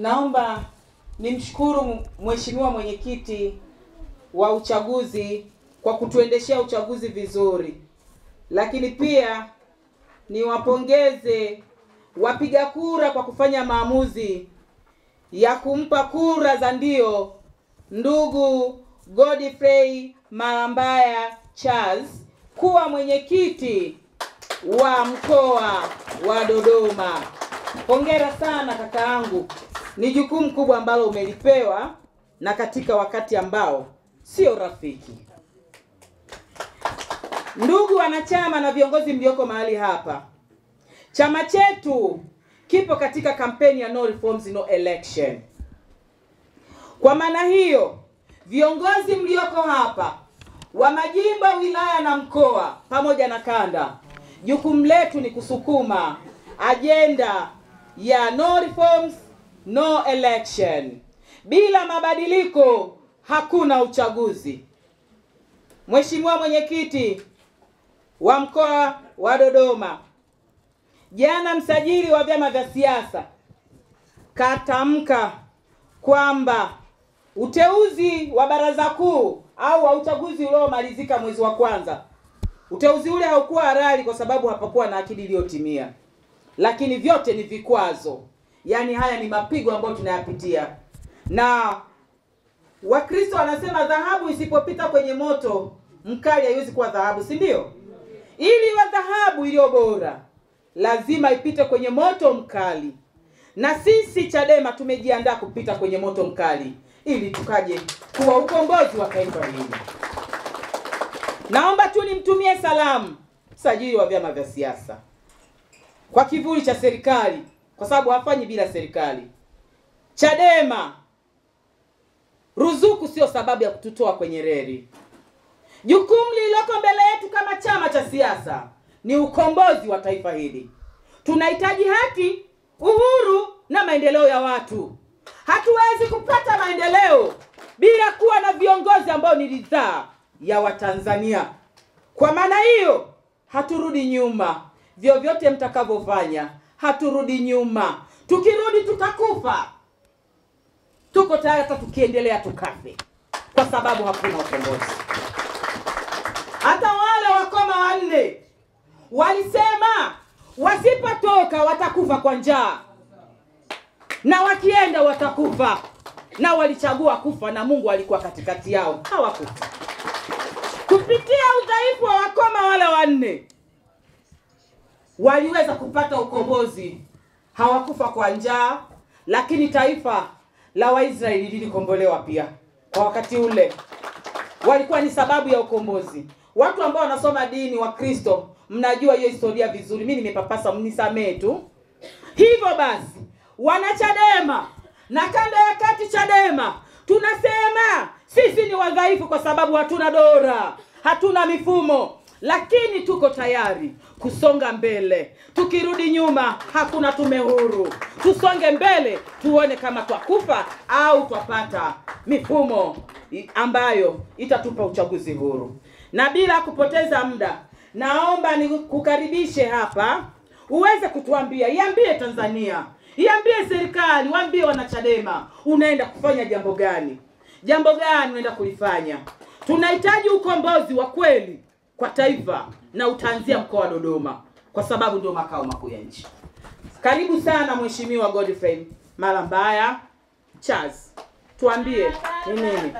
Naomba nimshukuru Mheshimiwa Mwenyekiti wa uchaguzi kwa kutuendeshea uchaguzi vizuri. Lakini pia niwapongeze wapiga kura kwa kufanya maamuzi ya kumpa kura za ndio ndugu Godfrey Malambaya Charles kuwa mwenyekiti wa mkoa wa Dodoma. Hongera sana kakaangu. Ni jukumu kubwa ambalo umelipewa na katika wakati ambao sio rafiki. Ndugu wanachama na viongozi mlioko mahali hapa, chama chetu kipo katika kampeni ya no reforms no election. Kwa maana hiyo, viongozi mlioko hapa wa majimbo, wilaya na mkoa pamoja na kanda, jukumu letu ni kusukuma agenda ya no reforms no election. Bila mabadiliko hakuna uchaguzi. Mheshimiwa Mwenyekiti wa mkoa wa Dodoma, jana msajili wa vyama vya siasa katamka kwamba uteuzi wa baraza kuu au wa uchaguzi uliomalizika mwezi wa kwanza, uteuzi ule haukuwa halali kwa sababu hapakuwa na akidi iliyotimia. Lakini vyote ni vikwazo. Yaani haya ni mapigo ambayo tunayapitia. Na Wakristo wanasema dhahabu isipopita kwenye moto mkali haiwezi kuwa dhahabu, si ndio? Ili wa dhahabu iliyo bora lazima ipite kwenye moto mkali. Na sisi Chadema tumejiandaa kupita kwenye moto mkali ili tukaje kuwa ukombozi wa taifa hili. Naomba tu nimtumie salamu msajili wa vyama vya siasa kwa kivuli cha serikali, kwa sababu hafanyi bila serikali. Chadema, ruzuku sio sababu ya kututoa kwenye reli. Jukumu lililoko mbele yetu kama chama cha siasa ni ukombozi wa taifa hili. Tunahitaji haki, uhuru na maendeleo ya watu. Hatuwezi kupata maendeleo bila kuwa na viongozi ambao ni ridhaa ya Watanzania. Kwa maana hiyo, haturudi nyuma. Vyovyote mtakavyofanya, haturudi nyuma. Tukirudi tutakufa. Tuko tayari hata tukiendelea tukafe, kwa sababu hakuna ukombozi. Hata wale wakoma wanne walisema wasipotoka watakufa kwa njaa, na wakienda watakufa, na walichagua kufa, na Mungu alikuwa katikati yao, hawakufa. Kupitia udhaifu wa wakoma wale wanne waliweza kupata ukombozi. Hawakufa kwa njaa, lakini taifa la Waisraeli lilikombolewa pia. Kwa wakati ule walikuwa ni sababu ya ukombozi. Watu ambao wanasoma dini wa Kristo, mnajua hiyo historia vizuri. Mimi nimepapasa, mnisamee tu. Hivyo basi, wanachadema na kanda ya kati Chadema tunasema sisi ni wadhaifu kwa sababu hatuna dola, hatuna mifumo, lakini tuko tayari kusonga mbele. Tukirudi nyuma hakuna tume huru. Tusonge mbele tuone kama twakufa au twapata mifumo ambayo itatupa uchaguzi huru. Na bila kupoteza muda, naomba nikukaribishe hapa uweze kutuambia, iambie Tanzania, iambie serikali, waambie wanachadema unaenda kufanya jambo gani? Jambo gani unaenda kulifanya? Tunahitaji ukombozi wa kweli kwa taifa, na utaanzia mkoa wa Dodoma kwa sababu ndio makao makuu ya nchi. Karibu sana Mheshimiwa Godfrey Malambaya Charles. Tuambie ni nini?